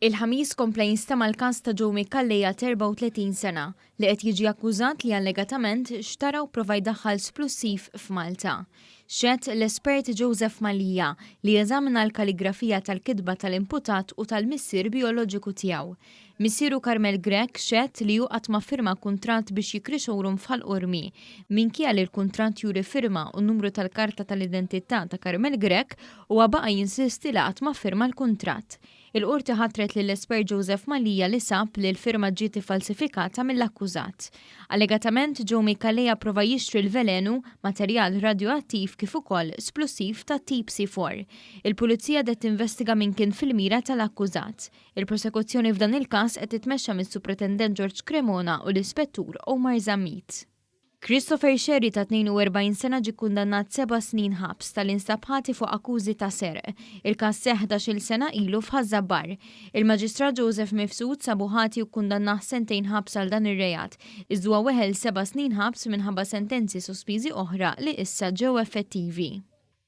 Il-ħamis kompla jinstema' l-każ ta' Joe Micallea 34 sena li qed jiġi akkużat li allegatament xtara u prova jdaħħal splussiv f'Malta. Xedt l-espert Joseph Malija li jeżamina l-kalligrafija tal-kitba tal-imputat u tal-missier bioloġiku tiegħu. Missieru Carmel Grek xedt li hu qatt ma firma kuntratt biex jikri showroom f'Ħal-Qormi. Minkejja li l-kuntratt juri firma u n-numru tal-karta tal-identità ta' Carmel Grek huwa baqa' jinsisti li qatt ma firma l-kuntratt. Il-qorti ħatret lill-espert Joseph Malija li sab li l-firma ġiet falsifikata mill-akkużat. Allegatament Joe Micallea prova jixtri l-velenu, materjal radioattiv kif ukoll splussiv ta' tip C4. Il-pulizija det tinvestiga min kien fil-mira tal-akkużat. Il-prosekuzzjoni f'dan il-każ qed titmexxa mis-Supretendent George Cremona u l-Ispettur Omar Zammit. Christopher Sherry ta' 42 sena ġie kundannat 7 snin ħabs tal-instab ħati fuq akkużi ta' serq. Il-każ seħħ 11-il sena ilu f'Ħażabbar. Il-Maġistrat Joseph Mifsud sabu ħati u kundannah 2 snin ħabs għal dan ir-rejat. Iżda weħel 7 snin ħabs minħabba sentenzi sospiżi oħra li issa ġew effettivi.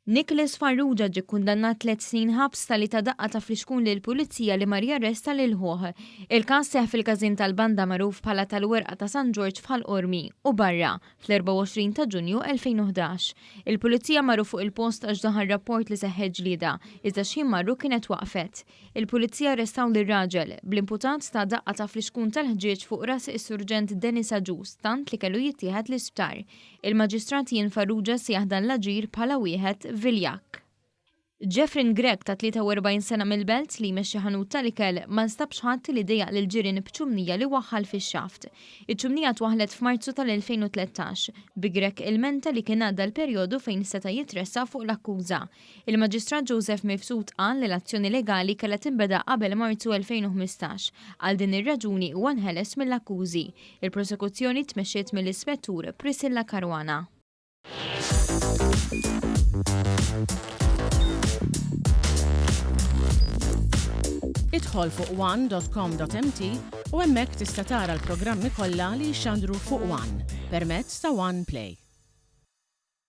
Nicholas Farrugia ġie kundannat 3 snin ħabs tal-li ta' daqqa ta' fliexkun lil pulizija li mar jarresta lil ħoħ. Il-każ seħħ fil-każin tal-banda magħruf bħala tal-werqa ta' San George f'Ħal-Qormi u barra fl-24 ta' Ġunju 2011. Il-pulizija marru fuq il-post għax daħal rapport li seħħet ġlieda, iżda xi marru kienet waqfet. Il-pulizija arrestaw lir-raġel bl-imputat ta' daqqa ta' fliexkun tal-ħġieġ fuq ras is-surġent Denis Aġus tant li kellu jittieħed l-isptar. Il-Maġistrat jien Farrugia sieħ dan l-aġir bħala wieħed viljak. Jeffrin Grek ta' 43 sena mill-Belt li jmexxi ħanut tal-ikel ma nstabx ħadd li dejaq lil ġirien b'ċumnija li waħħal fix-xaft. Iċ-ċumnija twaħlet f'Marzu tal-2013 bi Grek il-menta li kien għadda l-perjodu fejn seta' jitressa fuq l-akkuża. Il-Maġistrat Joseph Mifsud qal li l-azzjoni legali kellha tinbeda qabel Marzu 2015. Għal din ir-raġuni huwa nħeles mill-akkużi. Il-prosekuzzjoni tmexxiet mill-Ispettur Priscilla Caruana. Idħol fuq one.com.mt u hemmhekk tista' tara l-programmi kollha li jxandru fuq One permezz ta' One Play.